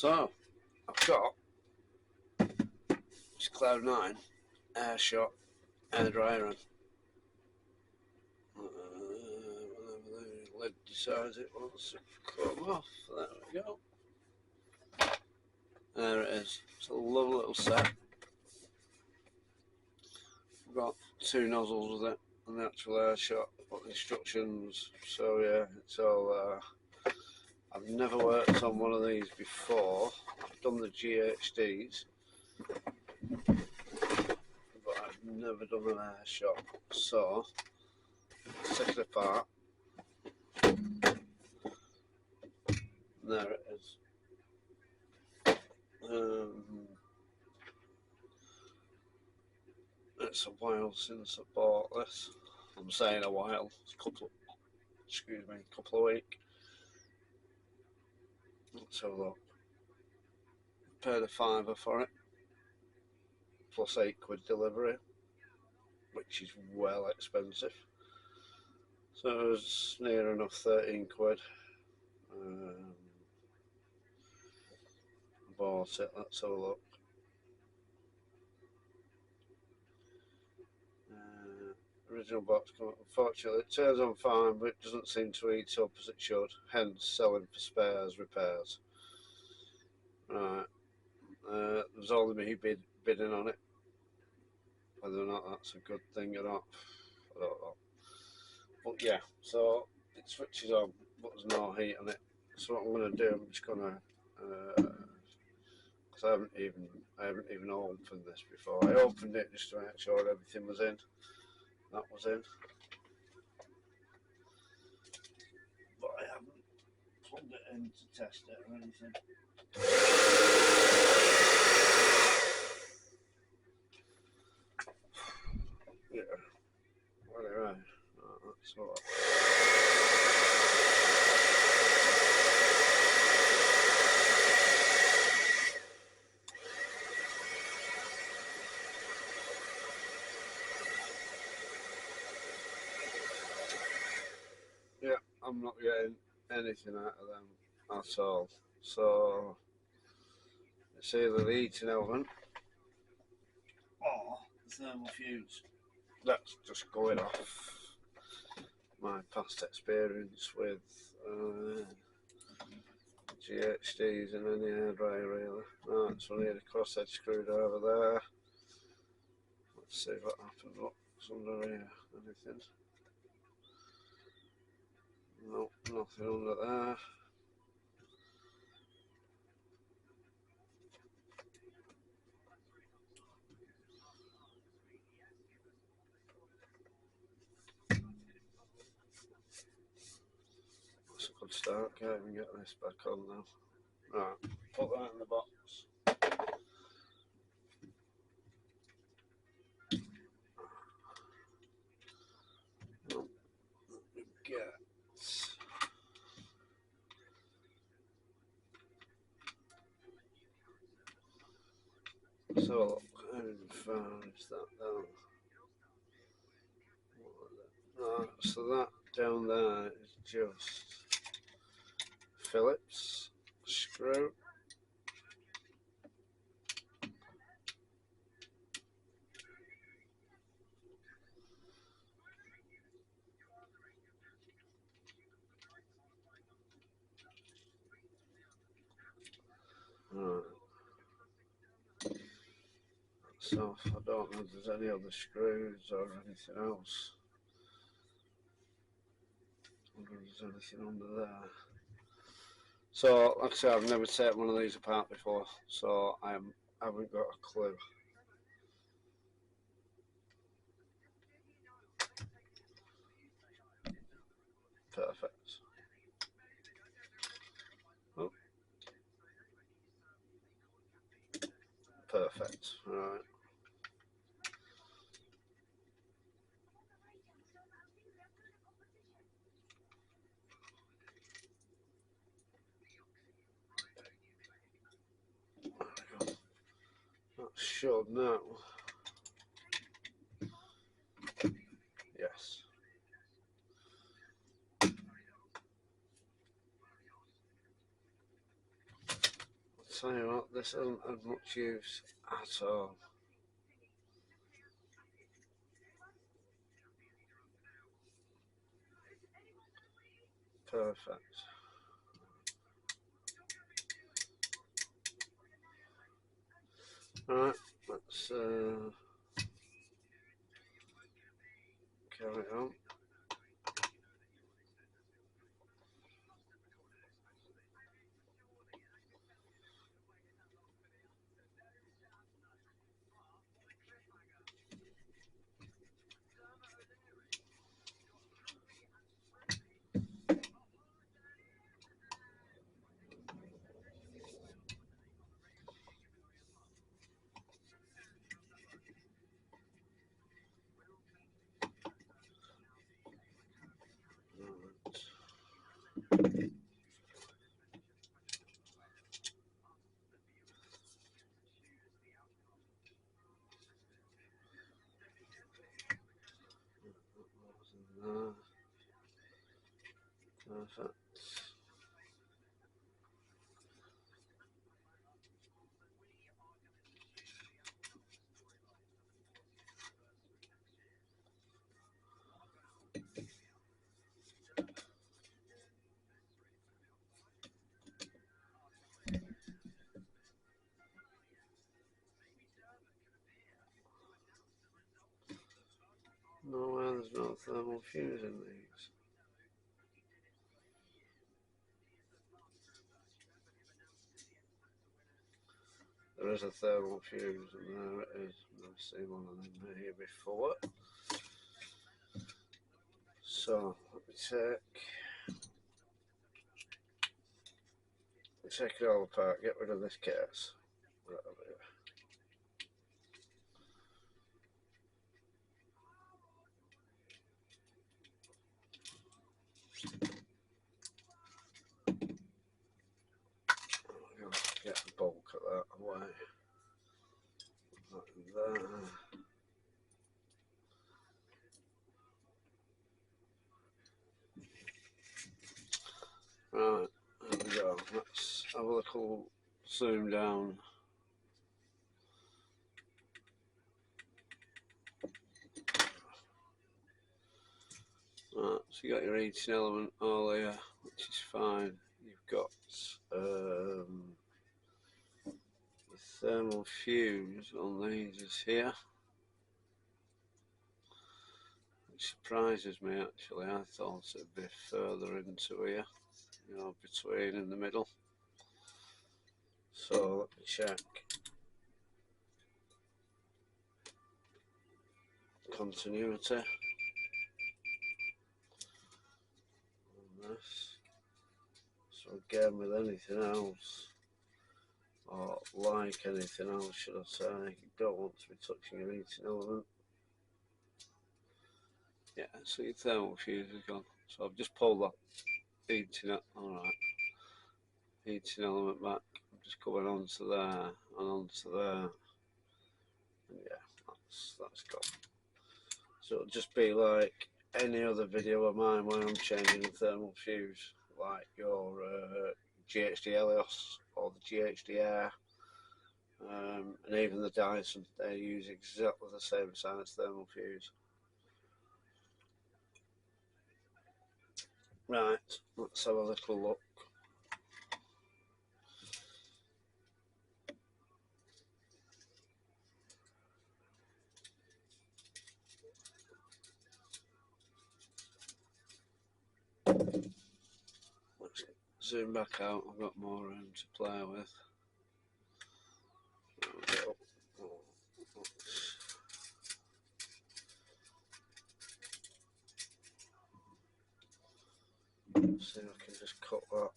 So, I've got this Cloud9 air shot hairdryer on. Whatever the lid decides it wants to come off. There we go. There it is. It's a lovely little set. I've got 2 nozzles with it and the actual air shot, got the instructions. So yeah, it's all I've never worked on one of these before. I've done the GHDs, but I've never done an air shot. So let's take it apart. There it is. It's a while since I bought this. I'm saying a while. It's a couple of weeks. Let's have a look. Paid a £5 for it, plus £8 delivery, which is well expensive. So it was near enough £13. Bought it. Let's have a look. Original box. Unfortunately, it turns on fine, but it doesn't seem to heat up as it should. Hence, selling for spares, repairs. Right. There's only me bidding on it. Whether or not that's a good thing or not, I don't know. But yeah, so it switches on, but there's no heat on it. So what I'm going to do, I'm just going to, because I haven't even opened this before. I opened it just to make sure everything was in. That was in, but I haven't plugged it in to test it or anything. Yeah. Anyway, that's all. Yeah, I'm not getting anything out of them at all. So it's either the heating element or the thermal fuse. That's just going off my past experience with GHDs and any hairdryer really. Right, so I need a crosshead screwed over there. Let's see what happens. What's under here? Anything? No, nothing under there. That's a good start. Can't even get this back on now. Right, put that in the box. Get. So, how far is that down? Right, so that down there is just Phillips screw. Right. So I don't know if there's any other screws or anything else. I wonder if there's anything under there. So, like I said, I've never taken one of these apart before, so I haven't got a clue. Perfect. Oh. Perfect. All right. That should now. Yes. Let's tell you what, this hasn't had much use at all. Perfect. Right, let's carry on. Perfect. No, there's no thermal fuse in these. There is a thermal fuse, and there it is. I've never seen one of them here before. So, let me take it all apart, get rid of this case. Get the bulk of that away. That there. Right, there we go. Let's have a little zoom down. Right, so you got your heating element all here, which is fine. You've got the thermal fuse on these is here, which surprises me actually. I thought it'd be further into here, you know, between in the middle. So let me check. Continuity on this. So again, with anything else, or like anything else, should I say, you don't want to be touching your heating element. Yeah, so your thermal fuse is gone. So I've just pulled that heating up. Alright, heating element back. I'm just going onto there and onto there. And yeah, that's gone. So it'll just be like any other video of mine where I'm changing the thermal fuse, like your GHD Helios or the GHD and even the Dyson. They use exactly the same size thermal fuse. Right, let's have a little look. Let's zoom back out. I've got more room to play with. See if I can just cut that.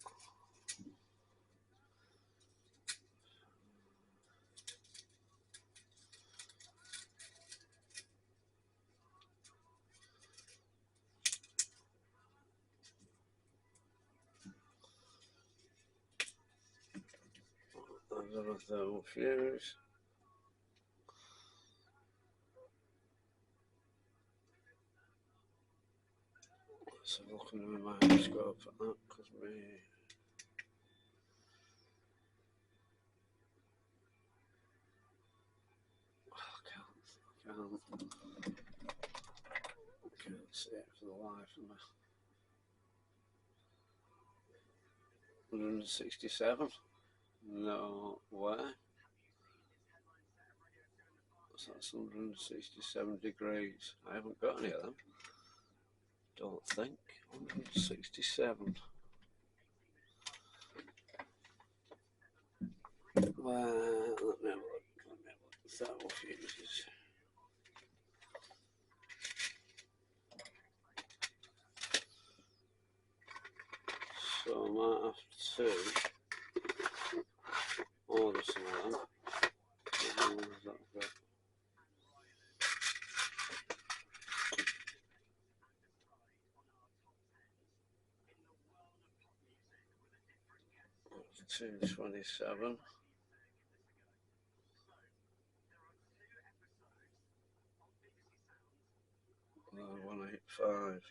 Another thermal fuse. Let's have a look under my microscope at that, because Can't see it for the life of me. 167? No way. So that's 167 degrees. I haven't got any of them. Don't think. 167. Well, let me have a look. Thermal fuses. So I might have to order some of them. What ones has that got? That's 227. 185.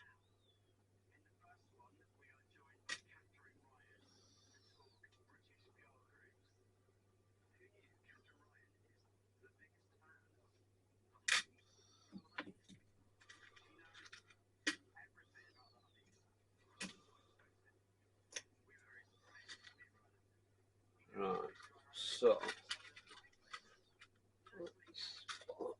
Right, so let's put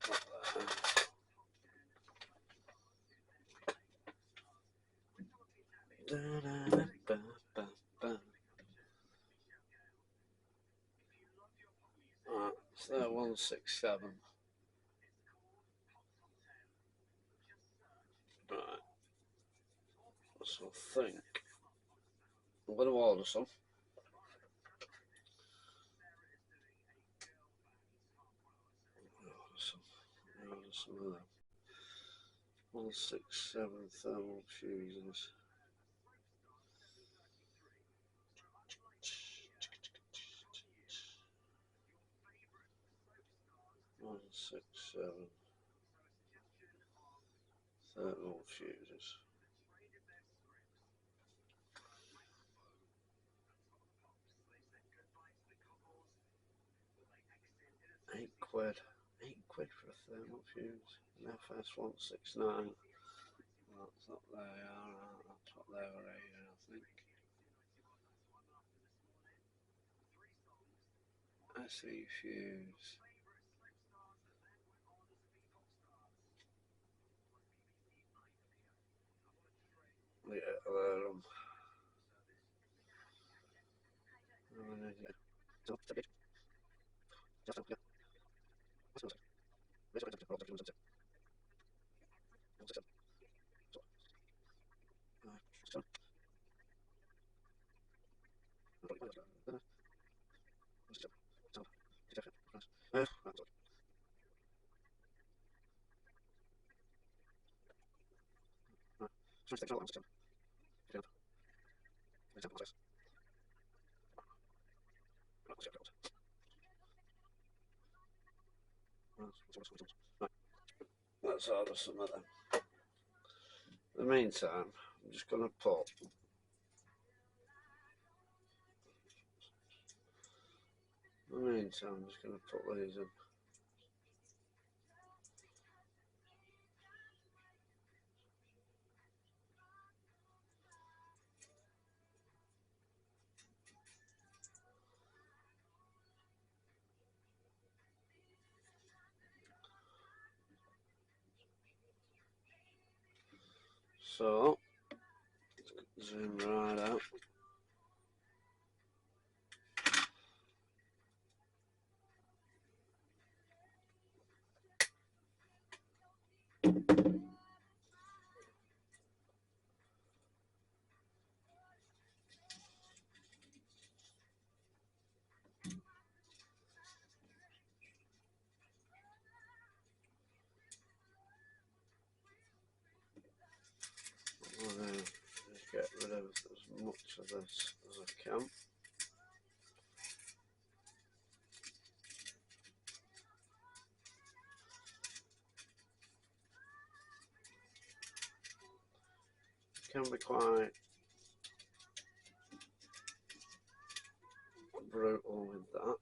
that there. Right, so they're 167. Right, so I think I'm going to order some. Order some of them. 167 thermal fuses. One, 6, 7 thermal fuses. 8 quid. 8 quid for a thermal fuse. An FS169. That's what they are. That's what they were here, I think. SE fuse. Yeah, they're Let's order some of them. In the meantime, I'm just going to put these in. So, zoom right out. I'm going to just get rid of as much of this as I can. Can be quite brutal with that.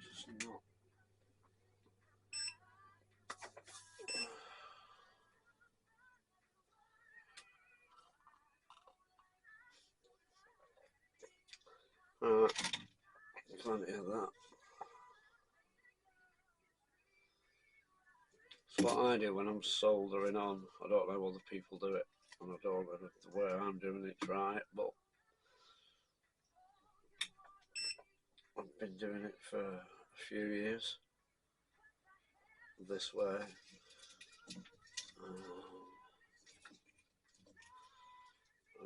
Just not plenty of that. It's what I do when I'm soldering on. I don't know other people do it, and I don't know the way I'm doing it's right, but I've been doing it for a few years this way.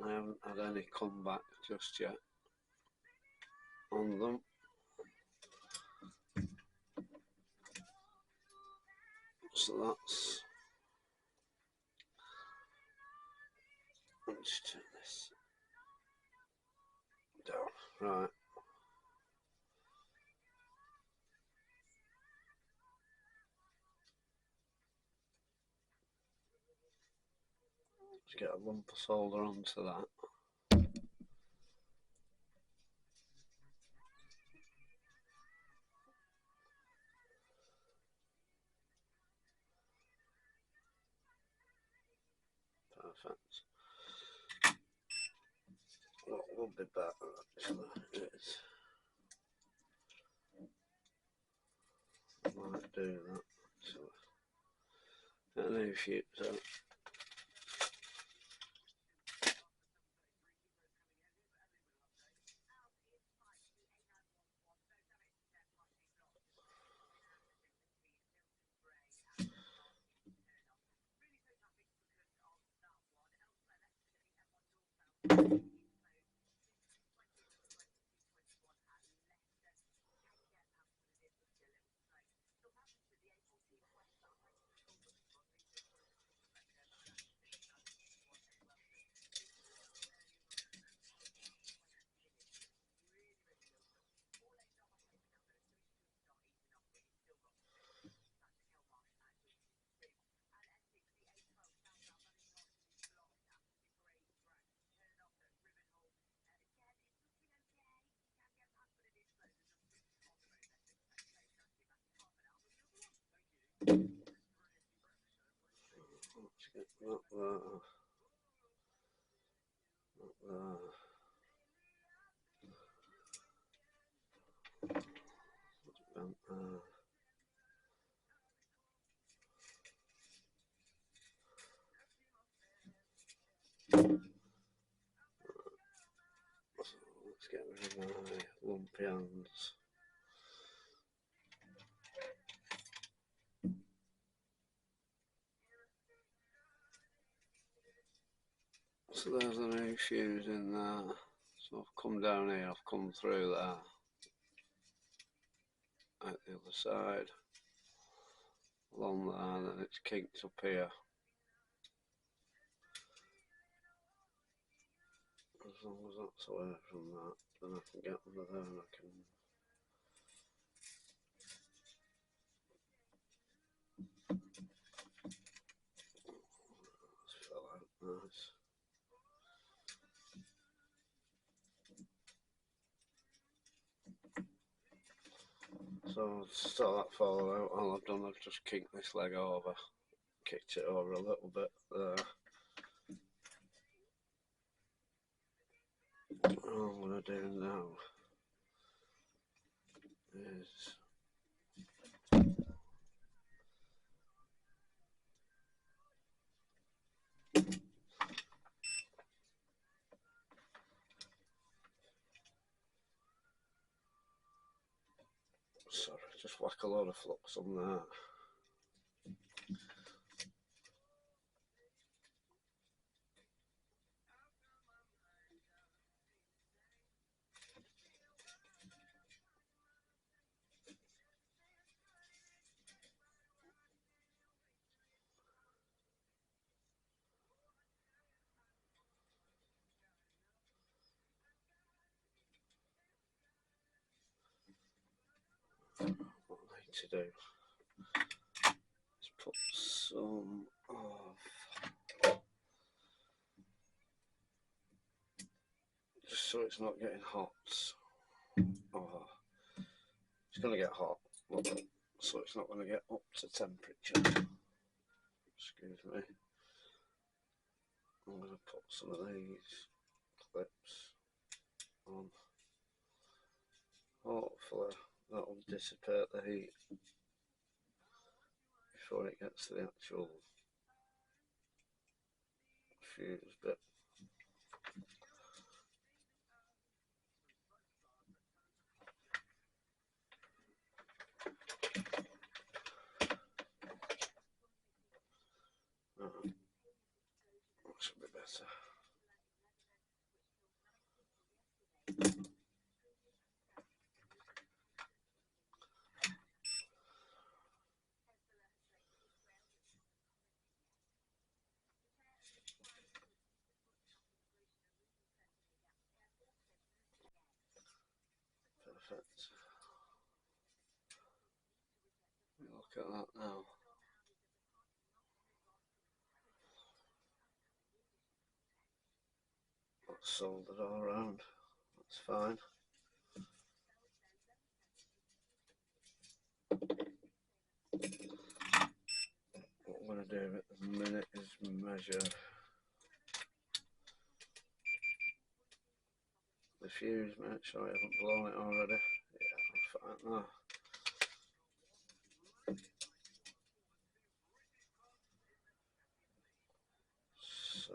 I haven't had any comeback just yet on them. So that's, let's turn this down, right. Let's get a lump of solder onto that. Perfect. What will be better actually is, I might do that. So, and then if you, so, let's get that there. Bent there. So let's get rid of my lumpy hands. So there's the new fuse in there. So I've come down here, I've come through there at the other side, along there, and then it's kinked up here. As long as that's away from that, then I can get under there and I can fill out nice. So to start that fall out, all I've done, I've just kinked this leg over, kicked it over a little bit there. All I'm going to do now is sorry, just whack a load of flux on there. What I need to do is put some of, just so it's not getting hot. Oh, it's going to get hot, so it's not going to get up to temperature. Excuse me. I'm going to put some of these clips on. Hopefully hopefully that will dissipate the heat before it gets to the actual fuse bit. That should be better. Perfect. Look at that now. That's soldered all around. That's fine. What I'm going to do at the minute is measure the fuse, make sure I haven't blown it already. Yeah, I'm fine now. So,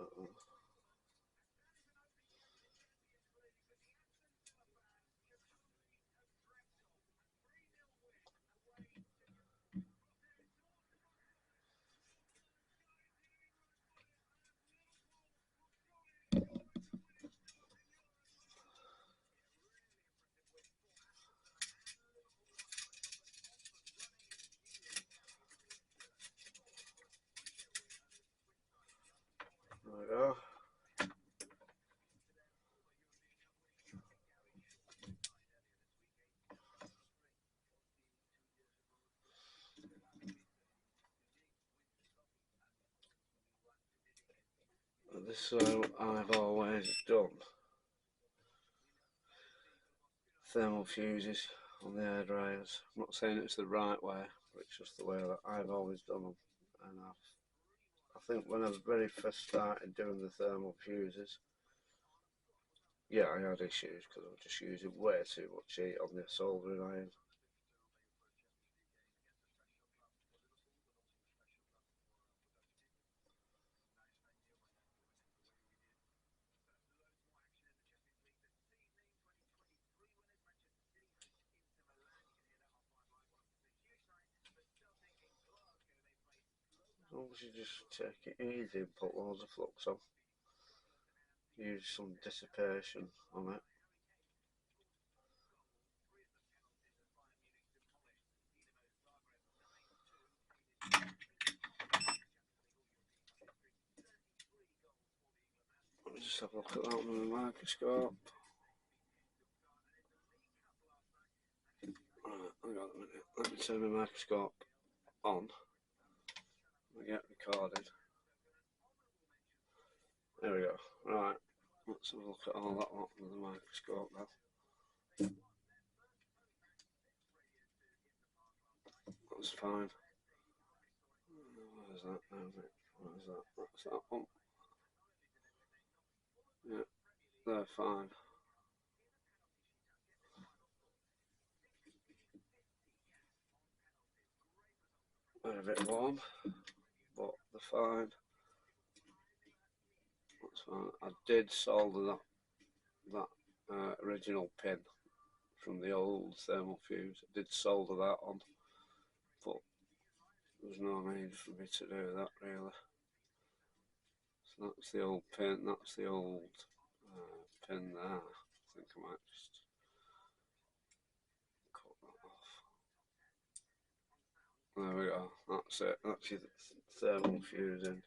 there we go. This is how I've always done thermal fuses on the hairdryers. I'm not saying it's the right way, but it's just the way that I've always done them. And I think when I very first started doing the thermal fuses, yeah, I had issues because I was just using way too much heat on the soldering iron. As long as you just take it easy and put loads of flux on, use some dissipation on it. Let me just have a look at that with the microscope. Right, hang on a minute. Let me turn my microscope on. We get recorded. There we go. Right, let's have a look at all that lot with the microscope now. That's fine. Where's that now, mate? Where's that? That's that one. Yeah, they're fine. They're a bit warm, but they're fine. That's fine. I did solder that original pin from the old thermal fuse. I did solder that on, but there's no need for me to do that really. So that's the old pin, that's the old pin there. I think I might just cut that off. There we go, that's it, that's your thermal fuse in.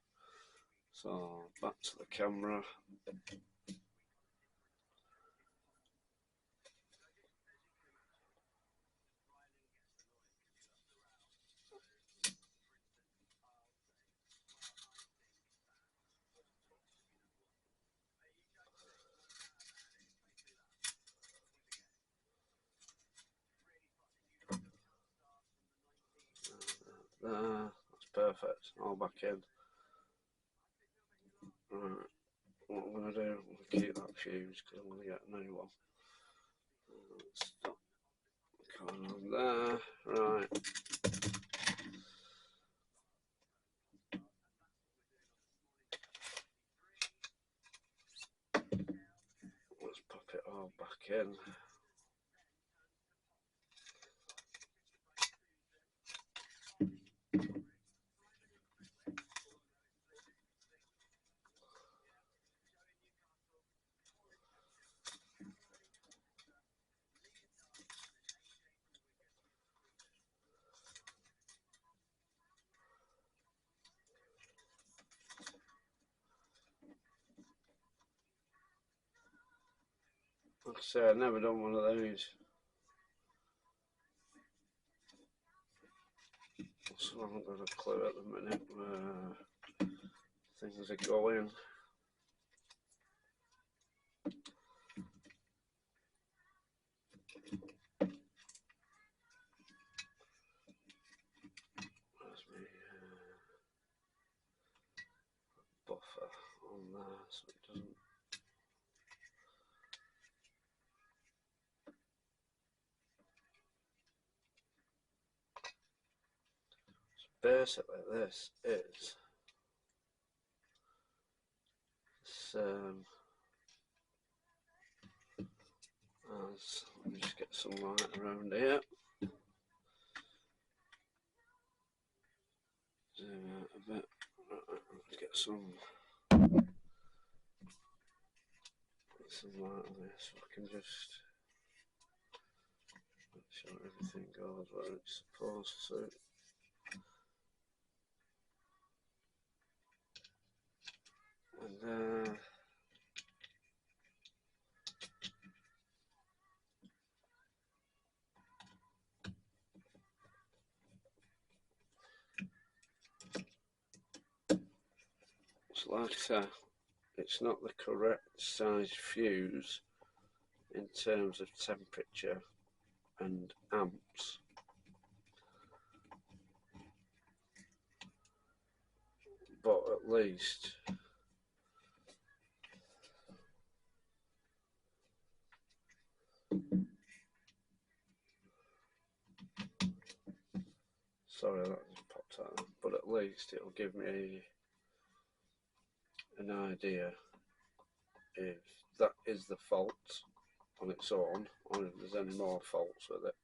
So back to the camera. There, that's perfect, all back in. Right, what I'm going to do, I'm going to keep that fuse because I'm going to get a new one. Stop Like I say, I've never done one of these. So I haven't got a clue at the minute where things are going. Where's my buffer on there so it doesn't. Basically this is let me just get some light around here. Zoom out a bit. Let's get some light on this so I can just make sure everything goes where it's supposed to. And so like I say, it's not the correct size fuse in terms of temperature and amps, but at least sorry that just popped out, but at least it'll give me an idea if that is the fault on its own or if there's any more faults with it.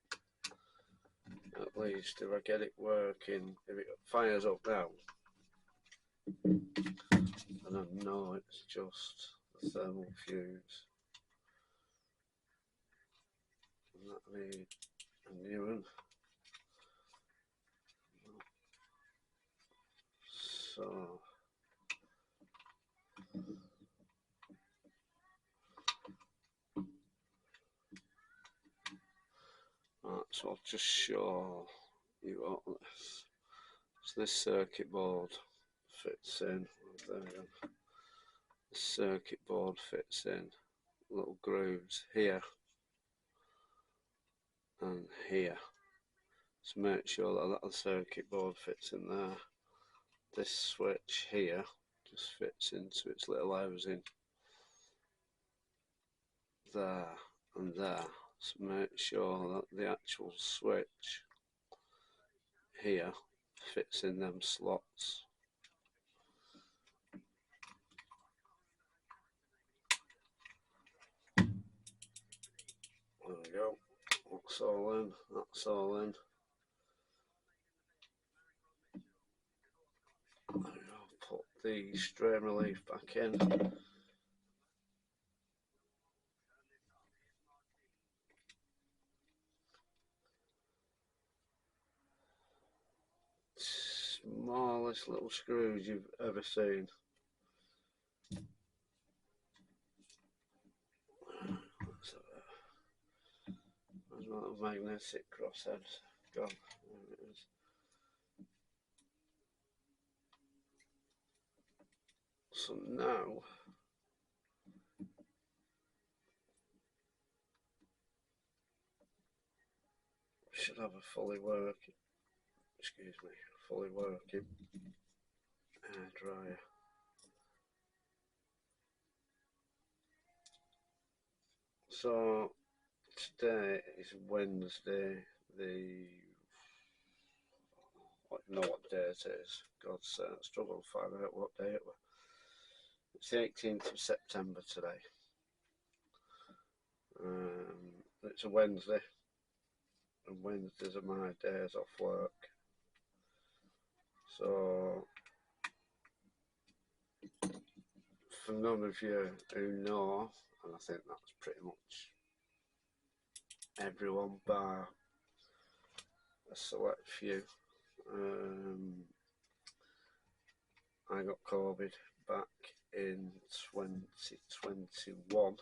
At least if I get it working, if it fires up now, and I know it's just the thermal fuse, and that'll need a new one. So right, so I'll just show you what this. So this circuit board fits in. There we go. The circuit board fits in little grooves here and here. So make sure that the circuit board fits in there. This switch here just fits into its little housing there and there. So make sure that the actual switch here fits in them slots. There we go. That's all in. That's all in. There we go. Put the strain relief back in. Smallest little screws you've ever seen. There's my little magnetic crosshead. Gone. There it is. So now we should have a fully working, fully working hairdryer. So today is Wednesday, I don't know what day it is. God's sake, I struggle to find out what day it was. It's the 18th of September today. It's a Wednesday, and Wednesdays are my days off work. So, for none of you who know, and I think that's pretty much everyone bar a select few, I got COVID back in 2021.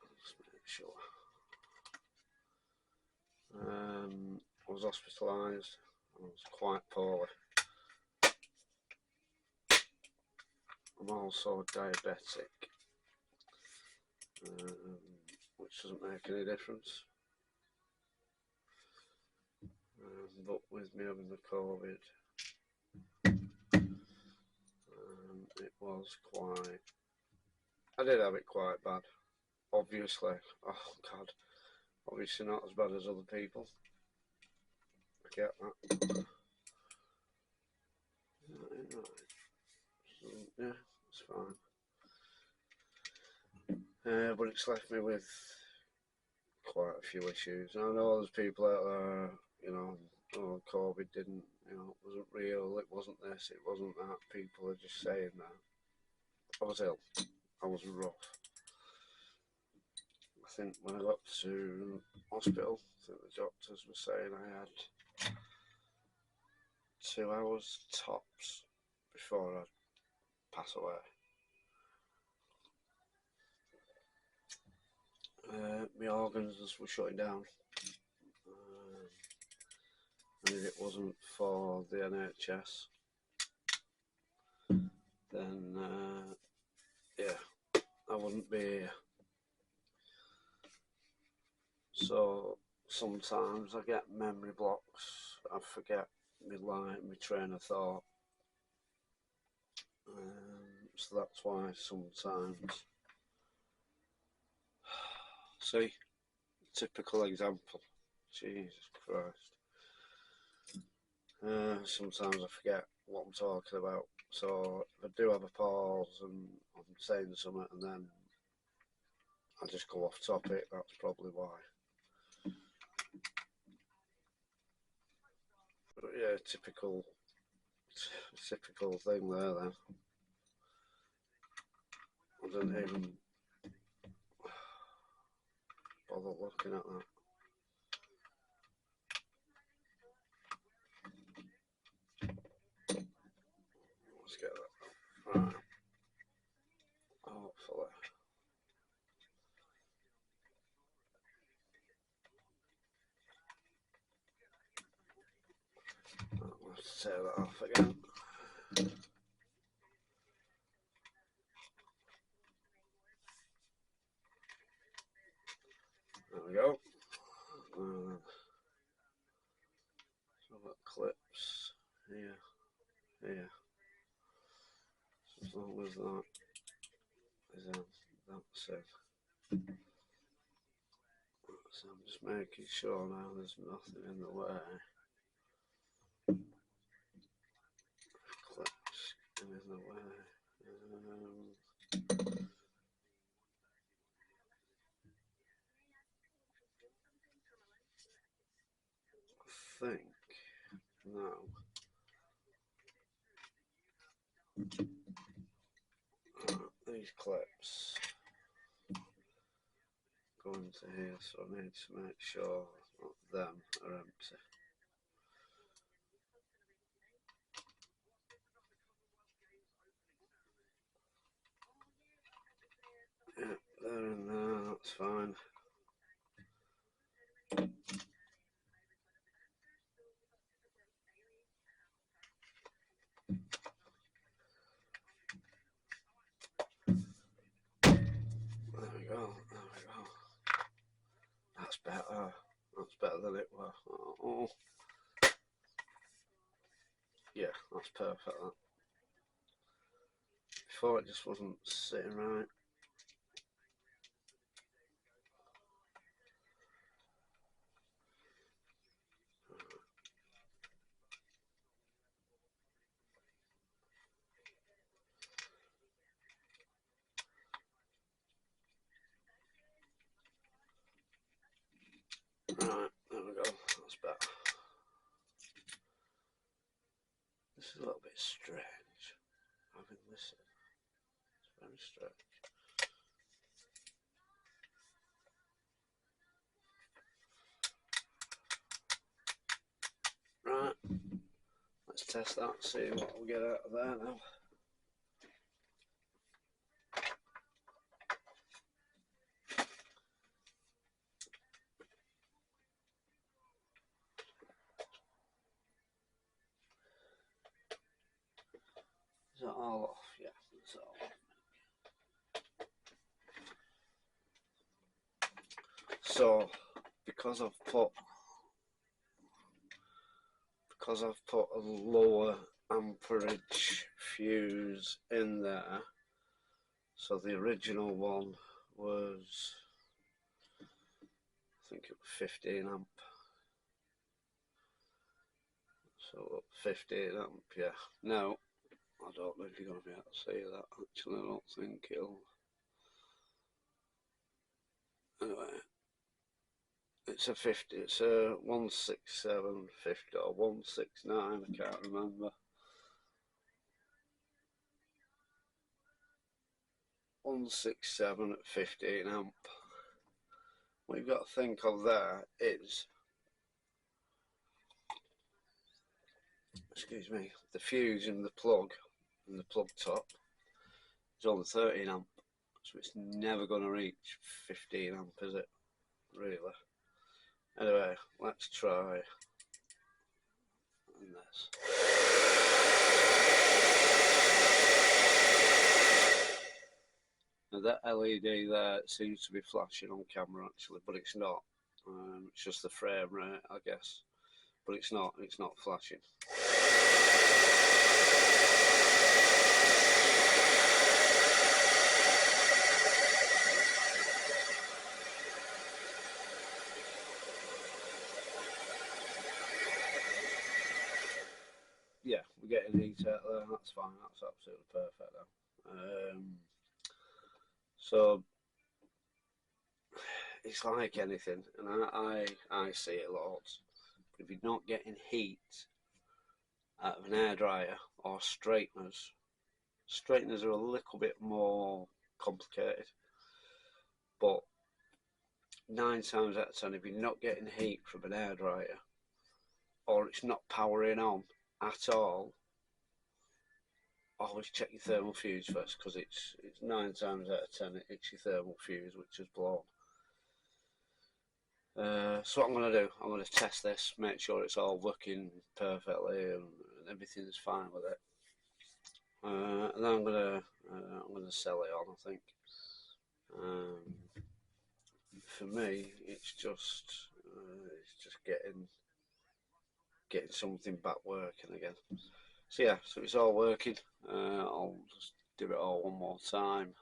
Let's make sure. I was hospitalised. I was quite poorly. I'm also diabetic, which doesn't make any difference. But with me having the COVID, it was quite. I did have it quite bad. Obviously, oh God, obviously not as bad as other people. I get that. Yeah, it's fine. But it's left me with quite a few issues. I know there's people out there, you know, oh, COVID didn't, you know, it wasn't real, it wasn't this, it wasn't that. People are just saying that. I was ill. I was rough. I think when I got to hospital, I think the doctors were saying I had 2 hours tops before I'd pass away. My organs were shutting down. And if it wasn't for the NHS, then yeah, I wouldn't be here. So sometimes I get memory blocks. I forget my train of thought. So that's why sometimes. See, typical example. Jesus Christ. Sometimes I forget what I'm talking about. So if I do have a pause and I'm saying something and then I just go off topic, that's probably why. But yeah, typical thing there then. I didn't even bother looking at that. Let's get that. Right. Hopefully. I'll have to tear that off again. There we go. So I've got clips here, here. So as long as that is in, that's it. So I'm just making sure now there's nothing in the way. Clips in the way. I think now these clips go into here, so I need to make sure that them are empty. Yeah, they're in there, that's fine. There we go. That's better. That's better than it was. Oh. Yeah, that's perfect. That. Before it just wasn't sitting right. Right, there we go, that's better. This is a little bit strange, having this in. It's very strange. Right, let's test that, see what we'll get out of there now. Is that all off? Yeah, that's all off. So, because I've put a lower amperage fuse in there, so the original one was, I think it was 15 amp. So 15 amp, yeah. Now, I don't know if you're going to be able to see that. Actually, I don't think it'll. Anyway, it's a 50. It's a 16750 or 169. I can't remember. 167 at 15 amp. What you've got to think of there is, excuse me, the fuse in the plug top is on 13 amp, so it's never going to reach 15 amp, is it? Really? Anyway, let's try this. Now that LED there seems to be flashing on camera actually, but it's not. It's just the frame rate, I guess. But it's not flashing. Yeah, we're getting heat out there, that's fine, that's absolutely perfect now. So it's like anything, and I see it lots. But if you're not getting heat out of an hairdryer or straighteners are a little bit more complicated, but 9 times out of 10, if you're not getting heat from an hairdryer or it's not powering on at all, always check your thermal fuse first, because it's 9 times out of 10 it's your thermal fuse which is blown. So what I'm going to do, I'm going to test this, make sure it's all working perfectly and everything's fine with it. And then I'm going to sell it on, I think. For me, it's just getting something back working again. So yeah, so it's all working. I'll just do it all one more time.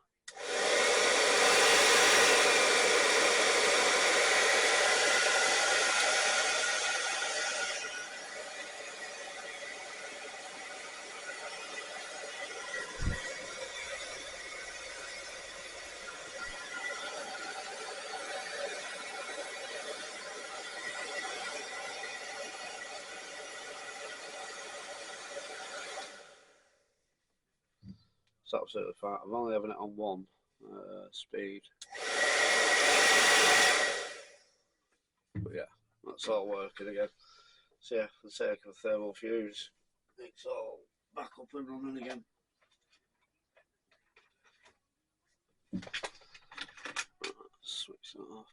It's absolutely fine. I'm only having it on one speed. But yeah, that's all working again. So yeah, for the sake of the thermal fuse, it's all back up and running again. Switch that off.